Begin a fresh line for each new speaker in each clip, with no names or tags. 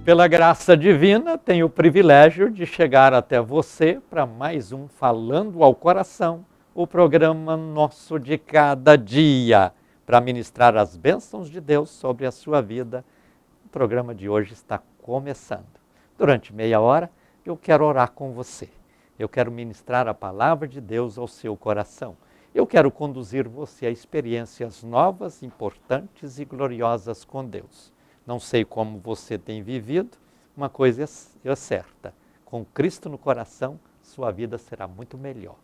pela graça divina, tenho o privilégio de chegar até você para mais um Falando ao Coração, o programa nosso de cada dia, para ministrar as bênçãos de Deus sobre a sua vida. O programa de hoje está começando. Durante meia hora, eu quero orar com você. Eu quero ministrar a palavra de Deus ao seu coração. Eu quero conduzir você a experiências novas, importantes e gloriosas com Deus. Não sei como você tem vivido, uma coisa é certa: com Cristo no coração, sua vida será muito melhor.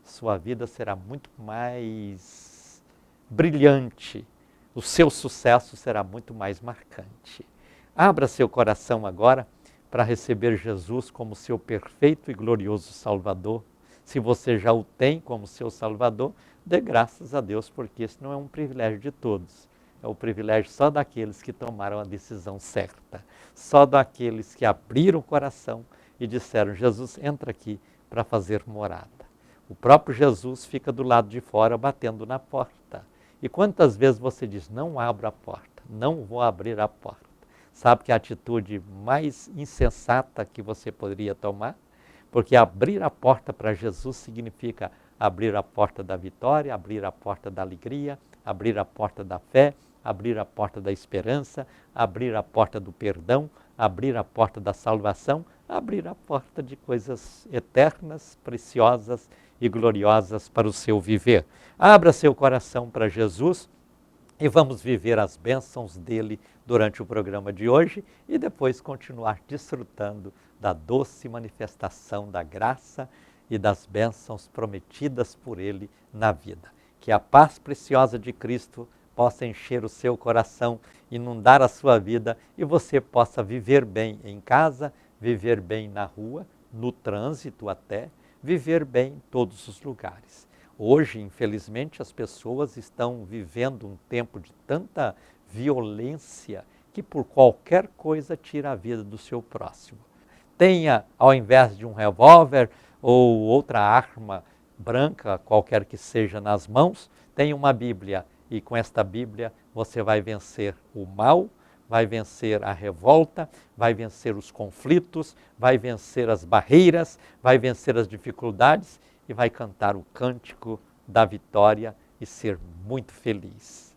Sua vida será muito mais brilhante. O seu sucesso será muito mais marcante. Abra seu coração agora para receber Jesus como seu perfeito e glorioso Salvador. Se você já o tem como seu Salvador, dê graças a Deus, porque esse não é um privilégio de todos. É o privilégio só daqueles que tomaram a decisão certa. Só daqueles que abriram o coração e disseram: Jesus, entra aqui para fazer morada. O próprio Jesus fica do lado de fora batendo na porta. E quantas vezes você diz: não abro a porta, não vou abrir a porta? Sabe que é a atitude mais insensata que você poderia tomar? Porque abrir a porta para Jesus significa abrir a porta da vitória, abrir a porta da alegria, abrir a porta da fé, abrir a porta da esperança, abrir a porta do perdão, abrir a porta da salvação, abrir a porta de coisas eternas, preciosas e gloriosas para o seu viver. Abra seu coração para Jesus e vamos viver as bênçãos dele durante o programa de hoje e depois continuar desfrutando da doce manifestação da graça e das bênçãos prometidas por ele na vida. Que a paz preciosa de Cristo possa encher o seu coração, inundar a sua vida e você possa viver bem em casa, viver bem na rua, no trânsito até, viver bem em todos os lugares. Hoje, infelizmente, as pessoas estão vivendo um tempo de tanta violência que por qualquer coisa tira a vida do seu próximo. Tenha, ao invés de um revólver ou outra arma branca, qualquer que seja, nas mãos, tenha uma Bíblia. E com esta Bíblia você vai vencer o mal, vai vencer a revolta, vai vencer os conflitos, vai vencer as barreiras, vai vencer as dificuldades e vai cantar o cântico da vitória e ser muito feliz.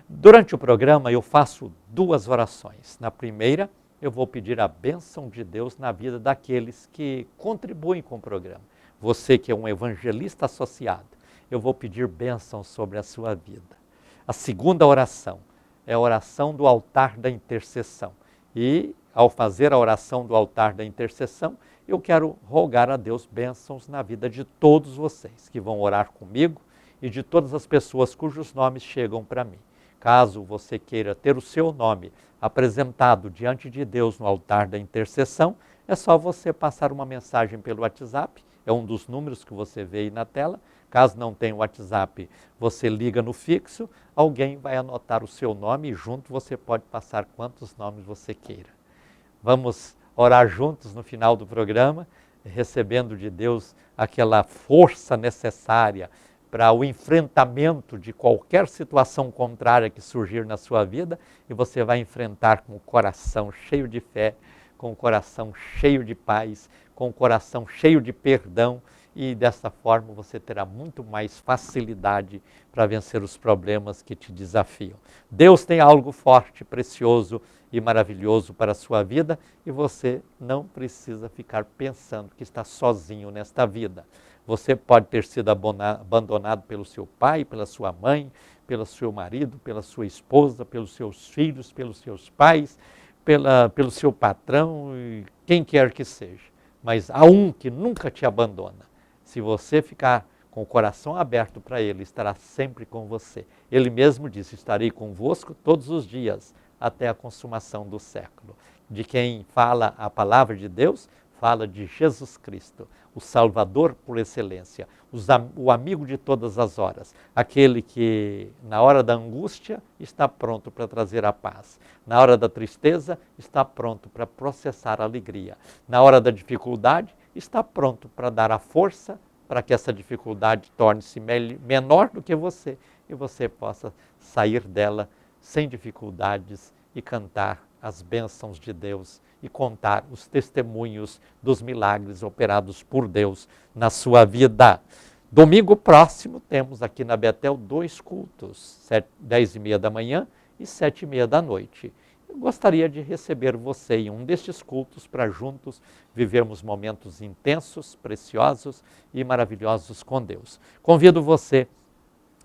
Durante o programa eu faço duas orações. Na primeira, eu vou pedir a bênção de Deus na vida daqueles que contribuem com o programa. Você que é um evangelista associado, eu vou pedir bênção sobre a sua vida. A segunda oração é a oração do altar da intercessão. E ao fazer a oração do altar da intercessão, eu quero rogar a Deus bênçãos na vida de todos vocês que vão orar comigo e de todas as pessoas cujos nomes chegam para mim. Caso você queira ter o seu nome apresentado diante de Deus no altar da intercessão, é só você passar uma mensagem pelo WhatsApp, é um dos números que você vê aí na tela. Caso não tenha o WhatsApp, você liga no fixo, alguém vai anotar o seu nome e junto você pode passar quantos nomes você queira. Vamos orar juntos no final do programa, recebendo de Deus aquela força necessária para o enfrentamento de qualquer situação contrária que surgir na sua vida, e você vai enfrentar com o coração cheio de fé, com o coração cheio de paz, com o coração cheio de perdão, e dessa forma você terá muito mais facilidade para vencer os problemas que te desafiam. Deus tem algo forte, precioso e maravilhoso para a sua vida e você não precisa ficar pensando que está sozinho nesta vida. Você pode ter sido abandonado pelo seu pai, pela sua mãe, pelo seu marido, pela sua esposa, pelos seus filhos, pelos seus pais, pelo seu patrão, e quem quer que seja. Mas há um que nunca te abandona. Se você ficar com o coração aberto para ele, estará sempre com você. Ele mesmo disse: estarei convosco todos os dias, até a consumação do século. De quem fala a palavra de Deus, fala de Jesus Cristo, o Salvador por excelência, o amigo de todas as horas, aquele que na hora da angústia está pronto para trazer a paz, na hora da tristeza está pronto para processar a alegria, na hora da dificuldade está pronto para dar a força para que essa dificuldade torne-se menor do que você e você possa sair dela sem dificuldades e cantar as bênçãos de Deus e contar os testemunhos dos milagres operados por Deus na sua vida. Domingo próximo temos aqui na Betel 2 cultos, 10h30 da manhã e 7h30 da noite. Eu gostaria de receber você em um destes cultos para juntos vivermos momentos intensos, preciosos e maravilhosos com Deus. Convido você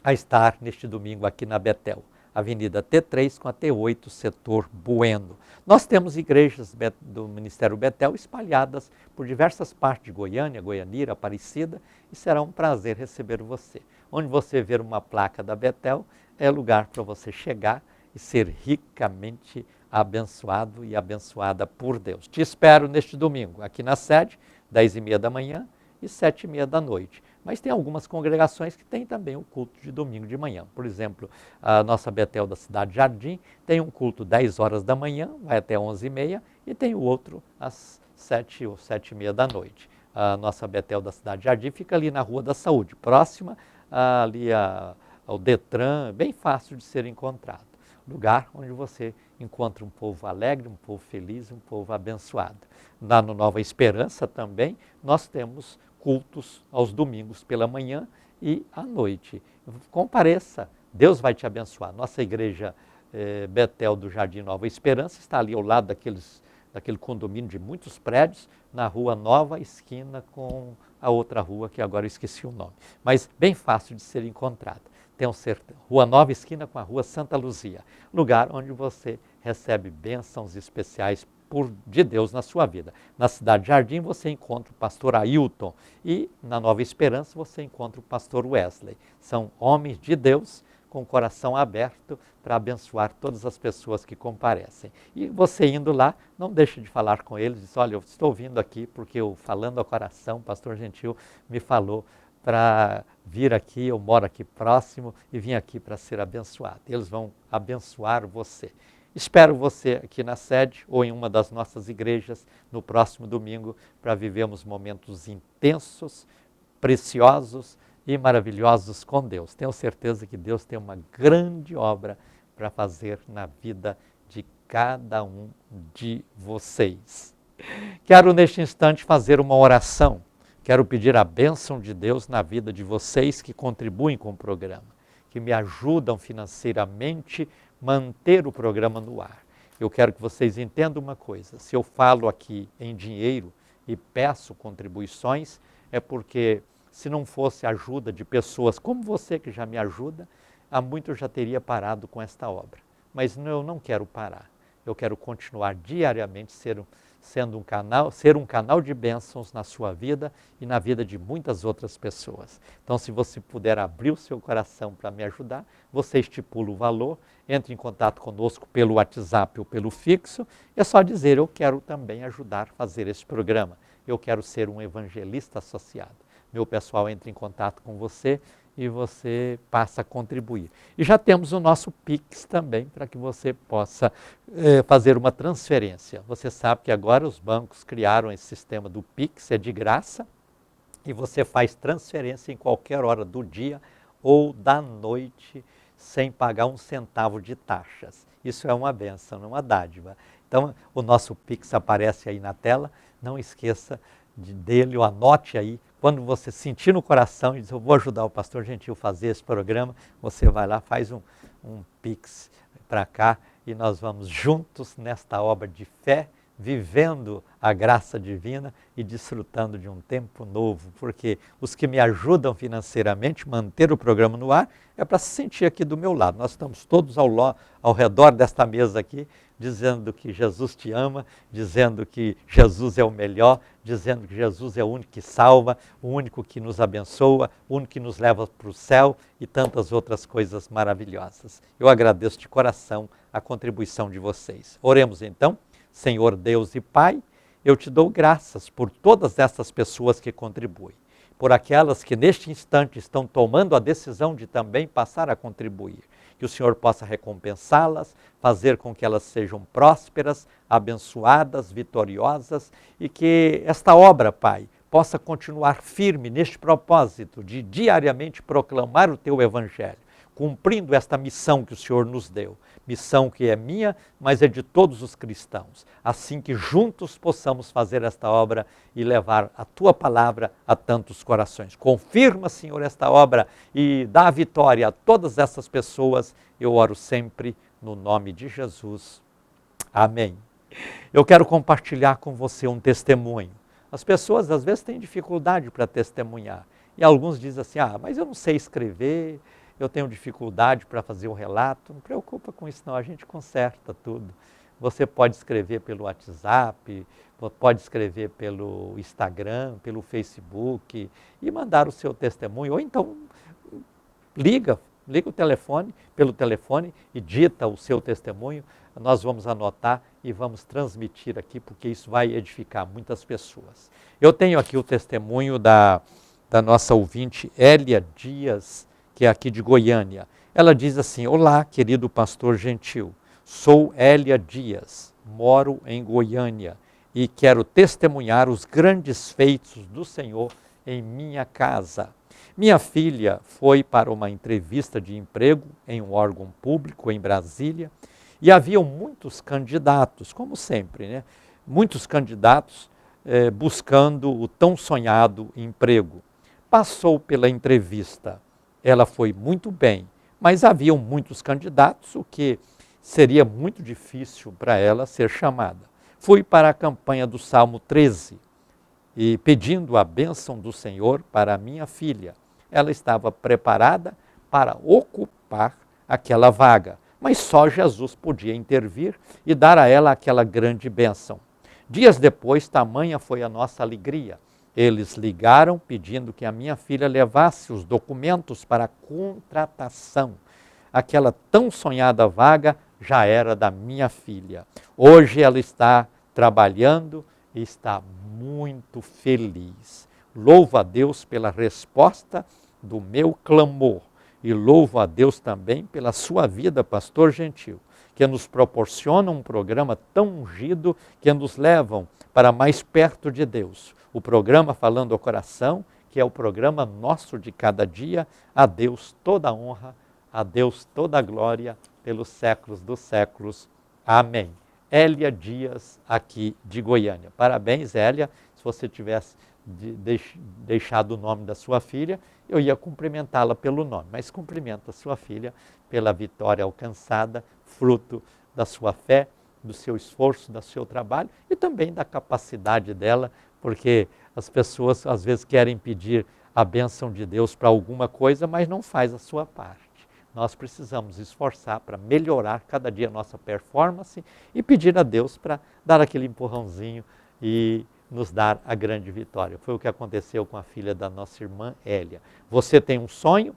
a estar neste domingo aqui na Betel, Avenida T3 com a T8, setor Bueno. Nós temos igrejas do Ministério Betel espalhadas por diversas partes de Goiânia, Goianira, Aparecida, e será um prazer receber você. Onde você ver uma placa da Betel, é lugar para você chegar e ser ricamente abençoado e abençoada por Deus. Te espero neste domingo, aqui na sede, 10h30 da manhã e 7h30 da noite. Mas tem algumas congregações que têm também o culto de domingo de manhã. Por exemplo, a nossa Betel da Cidade Jardim tem um culto 10 horas da manhã, vai até 11h30, e tem o outro às 7 ou 7h30 da noite. A nossa Betel da Cidade Jardim fica ali na Rua da Saúde, próxima ali ao Detran, bem fácil de ser encontrado. Lugar onde você encontra um povo alegre, um povo feliz, um povo abençoado. Lá no Nova Esperança também, nós temos cultos aos domingos pela manhã e à noite. Compareça, Deus vai te abençoar. Nossa igreja Betel do Jardim Nova Esperança está ali ao lado daquele condomínio de muitos prédios, na Rua Nova, esquina com a outra rua, que agora eu esqueci o nome. Mas bem fácil de ser encontrada. Tem Rua Nova, esquina com a Rua Santa Luzia. Lugar onde você recebe bênçãos especiais de Deus na sua vida. Na Cidade Jardim você encontra o pastor Ailton e na Nova Esperança você encontra o pastor Wesley. São homens de Deus com o coração aberto para abençoar todas as pessoas que comparecem. E você indo lá, não deixe de falar com eles, diz, olha, eu estou vindo aqui porque eu falando ao coração, o pastor Gentil me falou para vir aqui, eu moro aqui próximo e vim aqui para ser abençoado. Eles vão abençoar você. Espero você aqui na sede ou em uma das nossas igrejas no próximo domingo para vivermos momentos intensos, preciosos e maravilhosos com Deus. Tenho certeza que Deus tem uma grande obra para fazer na vida de cada um de vocês. Quero neste instante fazer uma oração. Quero pedir a bênção de Deus na vida de vocês que contribuem com o programa, que me ajudam financeiramente manter o programa no ar. Eu quero que vocês entendam uma coisa, se eu falo aqui em dinheiro e peço contribuições, é porque se não fosse a ajuda de pessoas como você que já me ajuda, há muito eu já teria parado com esta obra. Mas eu não quero parar, eu quero continuar diariamente ser um canal de bênçãos na sua vida e na vida de muitas outras pessoas. Então, se você puder abrir o seu coração para me ajudar, você estipula o valor, entre em contato conosco pelo WhatsApp ou pelo fixo, é só dizer, eu quero também ajudar a fazer esse programa, eu quero ser um evangelista associado. Meu pessoal entra em contato com você e você passa a contribuir. E já temos o nosso Pix também, para que você possa fazer uma transferência. Você sabe que agora os bancos criaram esse sistema do Pix, é de graça, e você faz transferência em qualquer hora do dia ou da noite, sem pagar um centavo de taxas. Isso é uma bênção, uma dádiva. Então, o nosso Pix aparece aí na tela, não esqueça dele, ou anote aí. Quando você sentir no coração e diz, eu vou ajudar o pastor Gentil a fazer esse programa, você vai lá, faz um Pix para cá e nós vamos juntos nesta obra de fé, vivendo a graça divina e desfrutando de um tempo novo, porque os que me ajudam financeiramente, manter o programa no ar, é para se sentir aqui do meu lado. Nós estamos todos ao redor desta mesa aqui, dizendo que Jesus te ama, dizendo que Jesus é o melhor, dizendo que Jesus é o único que salva, o único que nos abençoa, o único que nos leva para o céu e tantas outras coisas maravilhosas. Eu agradeço de coração a contribuição de vocês. Oremos então. Senhor Deus e Pai, eu te dou graças por todas essas pessoas que contribuem, por aquelas que neste instante estão tomando a decisão de também passar a contribuir. Que o Senhor possa recompensá-las, fazer com que elas sejam prósperas, abençoadas, vitoriosas e que esta obra, Pai, possa continuar firme neste propósito de diariamente proclamar o Teu Evangelho, cumprindo esta missão que o Senhor nos deu. Missão que é minha, mas é de todos os cristãos. Assim que juntos possamos fazer esta obra e levar a Tua palavra a tantos corações. Confirma, Senhor, esta obra e dá a vitória a todas essas pessoas. Eu oro sempre no nome de Jesus. Amém. Eu quero compartilhar com você um testemunho. As pessoas às vezes têm dificuldade para testemunhar. E alguns dizem assim, mas eu não sei escrever, eu tenho dificuldade para fazer um relato. Não preocupa com isso não, a gente conserta tudo. Você pode escrever pelo WhatsApp, pode escrever pelo Instagram, pelo Facebook e mandar o seu testemunho. Ou então liga o telefone, pelo telefone e dita o seu testemunho. Nós vamos anotar e vamos transmitir aqui, porque isso vai edificar muitas pessoas. Eu tenho aqui o testemunho da nossa ouvinte Hélia Dias, que é aqui de Goiânia. Ela diz assim, olá, querido pastor gentil, sou Hélia Dias, moro em Goiânia e quero testemunhar os grandes feitos do Senhor em minha casa. Minha filha foi para uma entrevista de emprego em um órgão público em Brasília e haviam muitos candidatos, como sempre, né? Muitos candidatos buscando o tão sonhado emprego. Passou pela entrevista, ela foi muito bem, mas haviam muitos candidatos, o que seria muito difícil para ela ser chamada. Fui para a campanha do Salmo 13 e pedindo a bênção do Senhor para a minha filha. Ela estava preparada para ocupar aquela vaga, mas só Jesus podia intervir e dar a ela aquela grande bênção. Dias depois, tamanha foi a nossa alegria. Eles ligaram pedindo que a minha filha levasse os documentos para a contratação. Aquela tão sonhada vaga já era da minha filha. Hoje ela está trabalhando e está muito feliz. Louvo a Deus pela resposta do meu clamor e louvo a Deus também pela sua vida, pastor gentil, que nos proporciona um programa tão ungido que nos levam para mais perto de Deus. O programa Falando ao Coração, que é o programa nosso de cada dia. A Deus toda a honra, a Deus toda a glória, pelos séculos dos séculos. Amém. Hélia Dias, aqui de Goiânia. Parabéns, Hélia. Se você tivesse deixado o nome da sua filha, eu ia cumprimentá-la pelo nome. Mas cumprimento a sua filha pela vitória alcançada, fruto da sua fé, do seu esforço, do seu trabalho e também da capacidade dela, porque as pessoas às vezes querem pedir a bênção de Deus para alguma coisa, mas não faz a sua parte. Nós precisamos esforçar para melhorar cada dia a nossa performance e pedir a Deus para dar aquele empurrãozinho e nos dar a grande vitória. Foi o que aconteceu com a filha da nossa irmã Hélia. Você tem um sonho,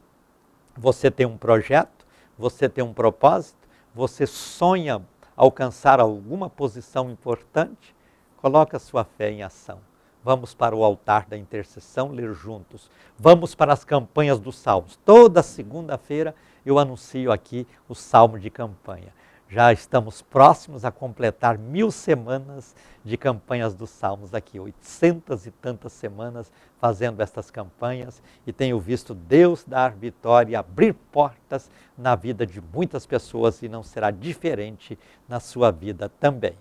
você tem um projeto, você tem um propósito, você sonha alcançar alguma posição importante, coloca a sua fé em ação. Vamos para o altar da intercessão ler juntos. Vamos para as campanhas dos salmos. Toda segunda-feira eu anuncio aqui o salmo de campanha. Já estamos próximos a completar 1000 semanas de campanhas dos salmos aqui. 800 e tantas semanas fazendo estas campanhas e tenho visto Deus dar vitória, abrir portas na vida de muitas pessoas e não será diferente na sua vida também.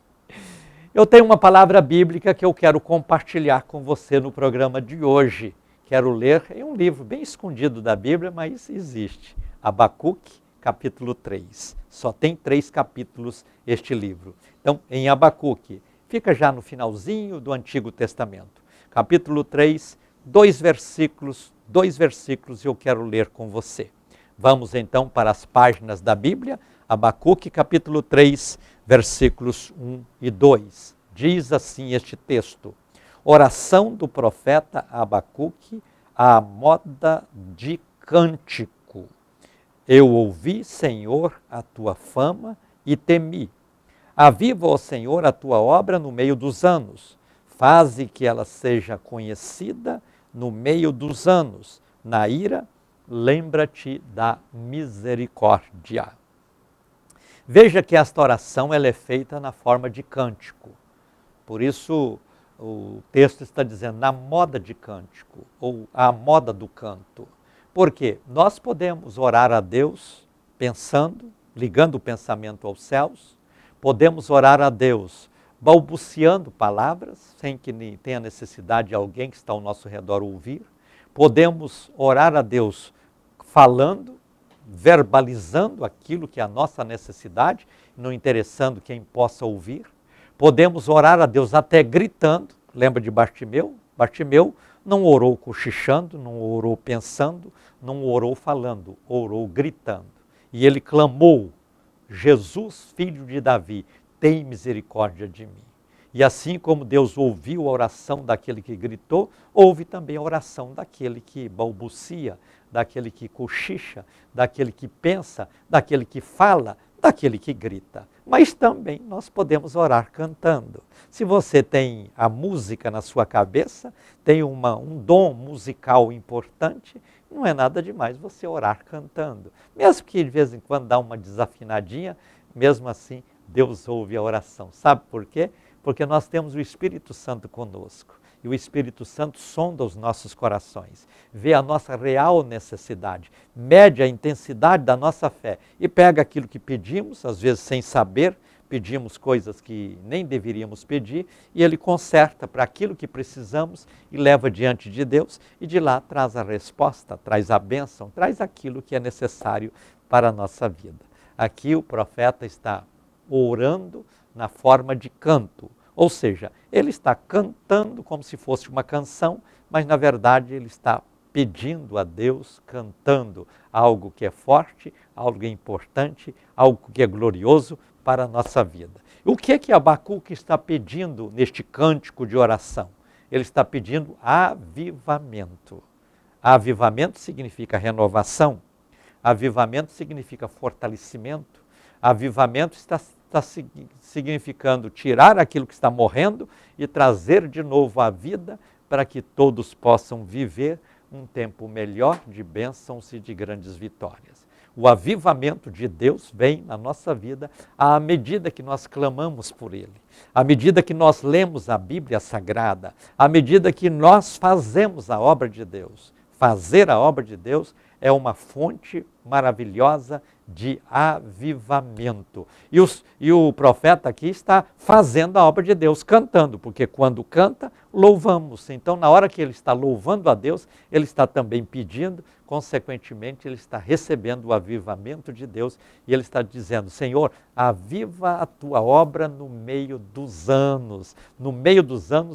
Eu tenho uma palavra bíblica que eu quero compartilhar com você no programa de hoje. Quero ler em um livro bem escondido da Bíblia, mas existe. Abacuque, capítulo 3. Só tem 3 capítulos este livro. Então, em Abacuque, fica já no finalzinho do Antigo Testamento. Capítulo 3, 2 versículos eu quero ler com você. Vamos então para as páginas da Bíblia. Abacuque, capítulo 3, versículos 1 e 2. Diz assim este texto: oração do profeta Abacuque à moda de cântico. Eu ouvi, Senhor, a tua fama e temi. Aviva, ó Senhor, a tua obra no meio dos anos. Faze que ela seja conhecida no meio dos anos. Na ira, lembra-te da misericórdia. Veja que esta oração ela é feita na forma de cântico. Por isso o texto está dizendo na moda de cântico, ou a moda do canto. Por quê? Nós podemos orar a Deus pensando, ligando o pensamento aos céus, podemos orar a Deus balbuciando palavras, sem que tenha necessidade de alguém que está ao nosso redor ouvir, podemos orar a Deus falando, verbalizando aquilo que é a nossa necessidade, não interessando quem possa ouvir. Podemos orar a Deus até gritando. Lembra de Bartimeu? Bartimeu não orou cochichando, não orou pensando, não orou falando, orou gritando. E ele clamou: Jesus, filho de Davi, tem misericórdia de mim. E assim como Deus ouviu a oração daquele que gritou, ouve também a oração daquele que balbucia, daquele que cochicha, daquele que pensa, daquele que fala, daquele que grita. Mas também nós podemos orar cantando. Se você tem a música na sua cabeça, tem um dom musical importante, não é nada demais você orar cantando. Mesmo que de vez em quando dá uma desafinadinha, mesmo assim Deus ouve a oração. Sabe por quê? Porque nós temos o Espírito Santo conosco. E o Espírito Santo sonda os nossos corações, vê a nossa real necessidade, mede a intensidade da nossa fé e pega aquilo que pedimos, às vezes sem saber, pedimos coisas que nem deveríamos pedir, e Ele conserta para aquilo que precisamos e leva diante de Deus, e de lá traz a resposta, traz a bênção, traz aquilo que é necessário para a nossa vida. Aqui o profeta está orando na forma de canto. Ou seja, ele está cantando como se fosse uma canção, mas na verdade ele está pedindo a Deus, cantando algo que é forte, algo que é importante, algo que é glorioso para a nossa vida. O que é que Abacuque está pedindo neste cântico de oração? Ele está pedindo avivamento. Avivamento significa renovação, avivamento significa fortalecimento, avivamento está significando tirar aquilo que está morrendo e trazer de novo a vida para que todos possam viver um tempo melhor de bênçãos e de grandes vitórias. O avivamento de Deus vem na nossa vida à medida que nós clamamos por Ele, à medida que nós lemos a Bíblia Sagrada, à medida que nós fazemos a obra de Deus. Fazer a obra de Deus é uma fonte maravilhosa de avivamento. E o profeta aqui está fazendo a obra de Deus, cantando, porque quando canta, louvamos. Então, na hora que ele está louvando a Deus, ele está também pedindo, consequentemente, ele está recebendo o avivamento de Deus, e ele está dizendo: Senhor, aviva a tua obra no meio dos anos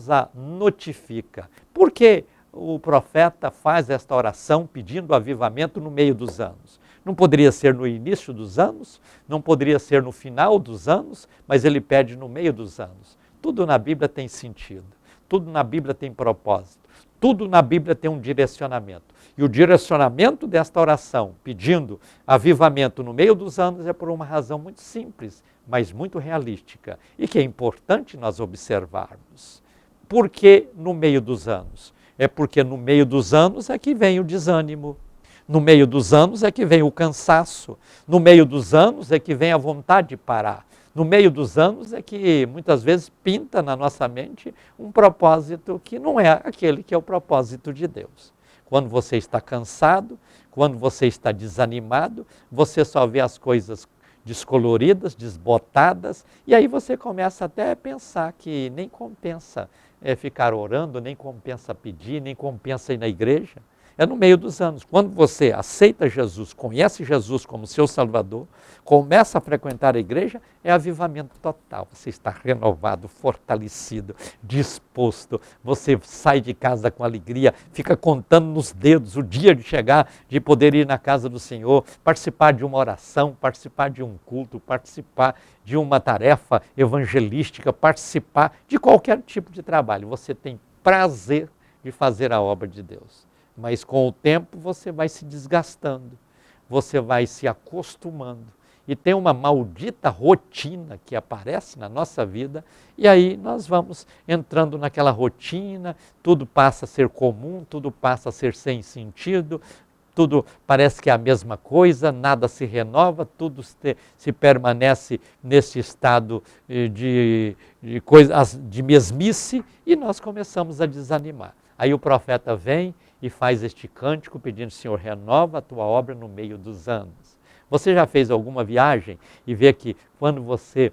a notifica. Por que o profeta faz esta oração pedindo avivamento no meio dos anos? Não poderia ser no início dos anos, não poderia ser no final dos anos, mas ele pede no meio dos anos. Tudo na Bíblia tem sentido, tudo na Bíblia tem propósito, tudo na Bíblia tem um direcionamento. E o direcionamento desta oração, pedindo avivamento no meio dos anos, é por uma razão muito simples, mas muito realística, e que é importante nós observarmos. Por que no meio dos anos? É porque no meio dos anos é que vem o desânimo. No meio dos anos é que vem o cansaço, no meio dos anos é que vem a vontade de parar, no meio dos anos é que muitas vezes pinta na nossa mente um propósito que não é aquele que é o propósito de Deus. Quando você está cansado, quando você está desanimado, você só vê as coisas descoloridas, desbotadas, e aí você começa até a pensar que nem compensa ficar orando, nem compensa pedir, nem compensa ir na igreja. É no meio dos anos. Quando você aceita Jesus, conhece Jesus como seu Salvador, começa a frequentar a igreja, é avivamento total. Você está renovado, fortalecido, disposto. Você sai de casa com alegria, fica contando nos dedos o dia de chegar, de poder ir na casa do Senhor, participar de uma oração, participar de um culto, participar de uma tarefa evangelística, participar de qualquer tipo de trabalho. Você tem prazer de fazer a obra de Deus. Mas com o tempo você vai se desgastando, você vai se acostumando. E tem uma maldita rotina que aparece na nossa vida, e aí nós vamos entrando naquela rotina, tudo passa a ser comum, tudo passa a ser sem sentido, tudo parece que é a mesma coisa, nada se renova, tudo se permanece nesse estado de mesmice, e nós começamos a desanimar. Aí o profeta vem e faz este cântico pedindo: Senhor, renova a tua obra no meio dos anos. Você já fez alguma viagem e vê que quando você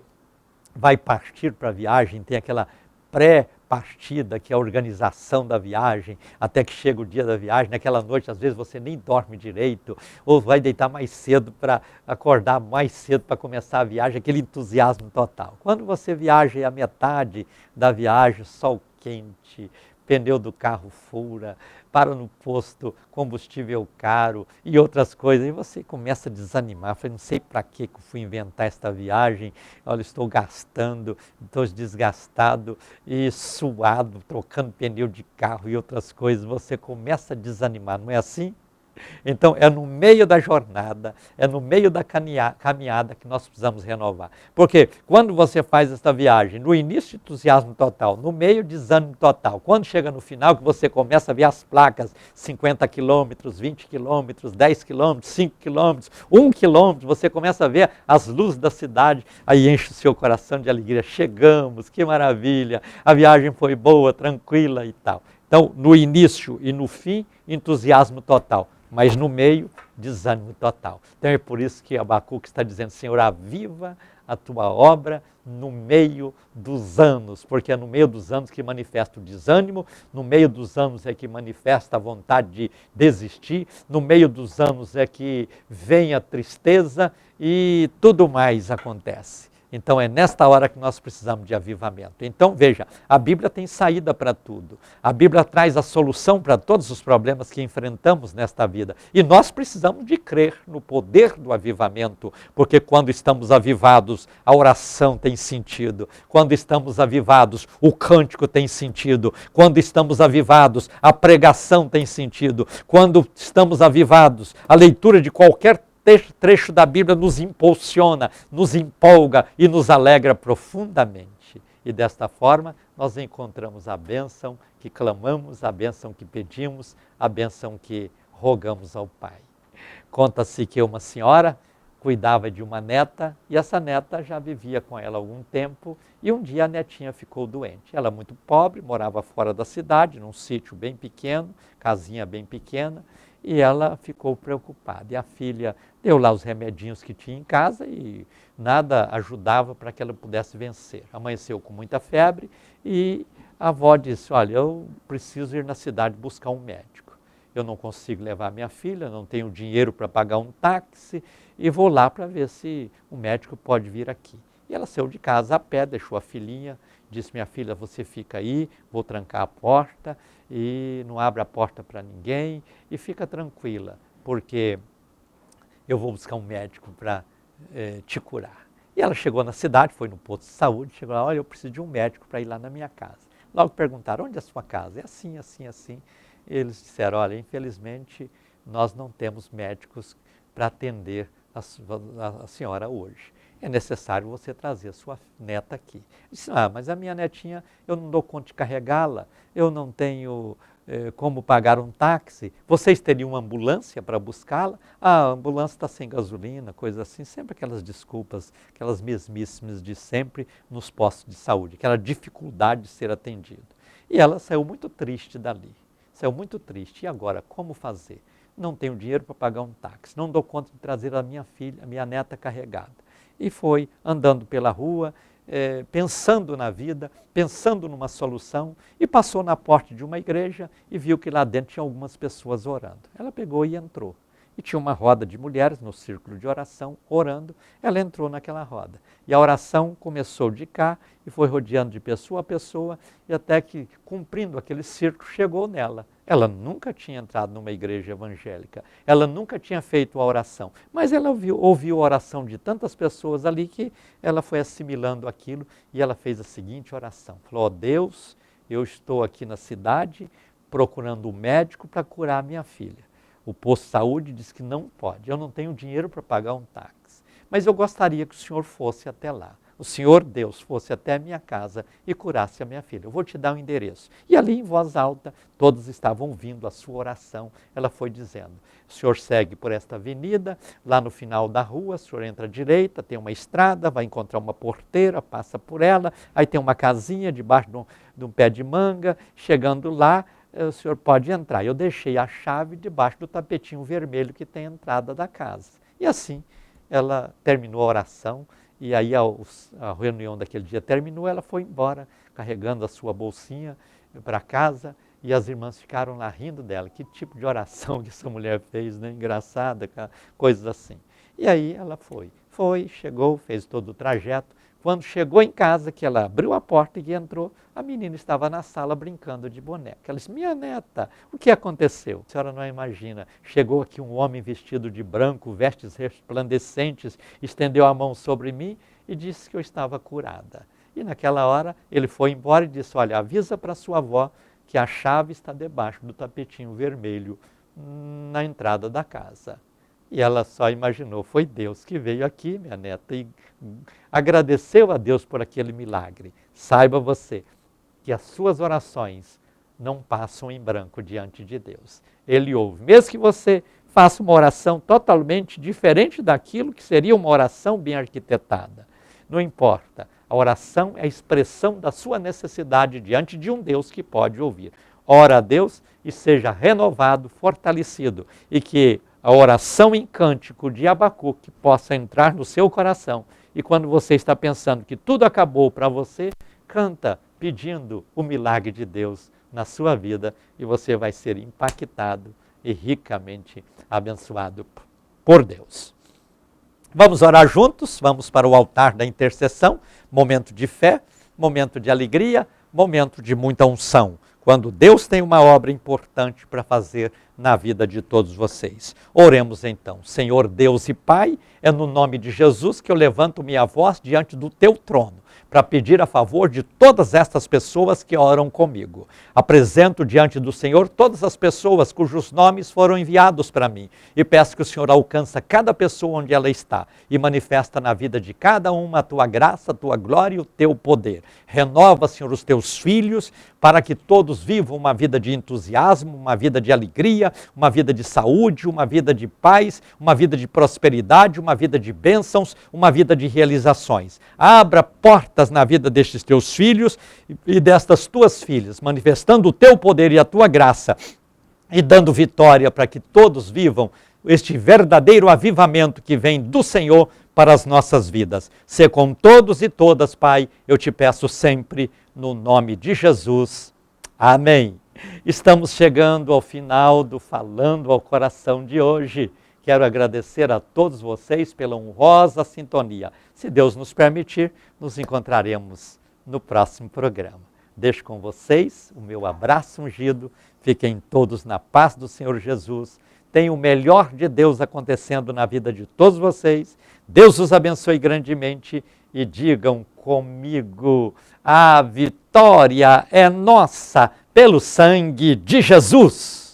vai partir para a viagem, tem aquela pré-partida, que é a organização da viagem, até que chega o dia da viagem, naquela noite às vezes você nem dorme direito, ou vai deitar mais cedo para acordar mais cedo para começar a viagem, aquele entusiasmo total. Quando você viaja e a metade da viagem, sol quente, pneu do carro fura, para no posto, combustível caro e outras coisas, e você começa a desanimar, falei, não sei para que eu fui inventar esta viagem, olha, estou gastando, estou desgastado e suado, trocando pneu de carro e outras coisas, você começa a desanimar, não é assim? Então, é no meio da jornada, é no meio da caminhada que nós precisamos renovar. Porque quando você faz essa viagem, no início, entusiasmo total, no meio, desânimo total. Quando chega no final, que você começa a ver as placas, 50 quilômetros, 20 quilômetros, 10 quilômetros, 5 quilômetros, 1 quilômetro, você começa a ver as luzes da cidade, aí enche o seu coração de alegria. Chegamos, que maravilha, a viagem foi boa, tranquila e tal. Então, no início e no fim, entusiasmo total. Mas no meio, desânimo total. Então é por isso que Abacuque está dizendo: Senhor, aviva a tua obra no meio dos anos, porque é no meio dos anos que manifesta o desânimo, no meio dos anos é que manifesta a vontade de desistir, no meio dos anos é que vem a tristeza e tudo mais acontece. Então é nesta hora que nós precisamos de avivamento. Então veja, a Bíblia tem saída para tudo. A Bíblia traz a solução para todos os problemas que enfrentamos nesta vida. E nós precisamos de crer no poder do avivamento, porque quando estamos avivados, a oração tem sentido. Quando estamos avivados, o cântico tem sentido. Quando estamos avivados, a pregação tem sentido. Quando estamos avivados, a leitura de qualquer trecho da Bíblia nos impulsiona, nos empolga e nos alegra profundamente. E desta forma nós encontramos a bênção que clamamos, a bênção que pedimos, a bênção que rogamos ao Pai. Conta-se que uma senhora cuidava de uma neta e essa neta já vivia com ela há algum tempo e um dia a netinha ficou doente. Ela muito pobre, morava fora da cidade, num sítio bem pequeno, casinha bem pequena, e ela ficou preocupada. E a filha deu lá os remedinhos que tinha em casa e nada ajudava para que ela pudesse vencer. Amanheceu com muita febre e a avó disse: olha, eu preciso ir na cidade buscar um médico. Eu não consigo levar minha filha, não tenho dinheiro para pagar um táxi e vou lá para ver se o médico pode vir aqui. E ela saiu de casa a pé, deixou a filhinha, disse: minha filha, você fica aí, vou trancar a porta e não abre a porta para ninguém e fica tranquila, porque eu vou buscar um médico para te curar. E ela chegou na cidade, foi no posto de saúde, chegou lá: olha, eu preciso de um médico para ir lá na minha casa. Logo perguntaram: onde é a sua casa? É assim, assim, assim. Eles disseram: olha, infelizmente nós não temos médicos para atender a senhora hoje. É necessário você trazer a sua neta aqui. Eu disse: ah, mas a minha netinha, eu não dou conta de carregá-la, eu não tenho como pagar um táxi. Vocês teriam uma ambulância para buscá-la? Ah, a ambulância está sem gasolina, coisa assim. Sempre aquelas desculpas, aquelas mesmíssimas de sempre nos postos de saúde, aquela dificuldade de ser atendido. E ela saiu muito triste dali, saiu muito triste. E agora, como fazer? Não tenho dinheiro para pagar um táxi, não dou conta de trazer a minha filha, a minha neta carregada. E foi andando pela rua, pensando na vida, pensando numa solução, e passou na porta de uma igreja e viu que lá dentro tinha algumas pessoas orando. Ela pegou e entrou. E tinha uma roda de mulheres no círculo de oração, orando. Ela entrou naquela roda. E a oração começou de cá e foi rodeando de pessoa a pessoa, e até que, cumprindo aquele círculo, chegou nela. Ela nunca tinha entrado numa igreja evangélica, ela nunca tinha feito a oração, mas ela ouviu a oração de tantas pessoas ali que ela foi assimilando aquilo e ela fez a seguinte oração. Falou: ó Deus, eu estou aqui na cidade procurando um médico para curar a minha filha. O posto de saúde diz que não pode, eu não tenho dinheiro para pagar um táxi, mas eu gostaria que o senhor fosse até lá. O Senhor Deus fosse até a minha casa e curasse a minha filha. Eu vou te dar um endereço. E ali em voz alta, todos estavam ouvindo a sua oração. Ela foi dizendo: o senhor segue por esta avenida, lá no final da rua, o senhor entra à direita, tem uma estrada, vai encontrar uma porteira, passa por ela, aí tem uma casinha debaixo de um pé de manga. Chegando lá, o senhor pode entrar. Eu deixei a chave debaixo do tapetinho vermelho que tem a entrada da casa. E assim, ela terminou a oração, e aí a reunião daquele dia terminou, ela foi embora, carregando a sua bolsinha para casa, e as irmãs ficaram lá rindo dela. Que tipo de oração que essa mulher fez, né? Engraçada, coisas assim. E aí ela foi, chegou, fez todo o trajeto. Quando chegou em casa, que ela abriu a porta e entrou, a menina estava na sala brincando de boneca. Ela disse: minha neta, o que aconteceu? A senhora não imagina, chegou aqui um homem vestido de branco, vestes resplandecentes, estendeu a mão sobre mim e disse que eu estava curada. E naquela hora ele foi embora e disse: olha, avisa para sua avó que a chave está debaixo do tapetinho vermelho na entrada da casa. E ela só imaginou, foi Deus que veio aqui, minha neta, e agradeceu a Deus por aquele milagre. Saiba você que as suas orações não passam em branco diante de Deus. Ele ouve. Mesmo que você faça uma oração totalmente diferente daquilo que seria uma oração bem arquitetada. Não importa. A oração é a expressão da sua necessidade diante de um Deus que pode ouvir. Ora a Deus e seja renovado, fortalecido, e que a oração em cântico de Abacuque possa entrar no seu coração. E quando você está pensando que tudo acabou para você, canta pedindo o milagre de Deus na sua vida e você vai ser impactado e ricamente abençoado por Deus. Vamos orar juntos, vamos para o altar da intercessão, momento de fé, momento de alegria, momento de muita unção. Quando Deus tem uma obra importante para fazer na vida de todos vocês. Oremos então. Senhor Deus e Pai, é no nome de Jesus que eu levanto minha voz diante do teu trono, para pedir a favor de todas estas pessoas que oram comigo. Apresento diante do Senhor todas as pessoas cujos nomes foram enviados para mim e peço que o Senhor alcança cada pessoa onde ela está e manifesta na vida de cada uma a tua graça, a tua glória e o teu poder. Renova, Senhor, os teus filhos para que todos vivam uma vida de entusiasmo, uma vida de alegria, uma vida de saúde, uma vida de paz, uma vida de prosperidade, uma vida de bênçãos, uma vida de realizações. Abra portas na vida destes teus filhos e destas tuas filhas, manifestando o teu poder e a tua graça e dando vitória para que todos vivam este verdadeiro avivamento que vem do Senhor para as nossas vidas. Sê com todos e todas, Pai, eu te peço sempre no nome de Jesus. Amém. Estamos chegando ao final do Falando ao Coração de hoje. Quero agradecer a todos vocês pela honrosa sintonia. Se Deus nos permitir, nos encontraremos no próximo programa. Deixo com vocês o meu abraço ungido. Fiquem todos na paz do Senhor Jesus. Tenham o melhor de Deus acontecendo na vida de todos vocês. Deus os abençoe grandemente e digam comigo: a vitória é nossa pelo sangue de Jesus.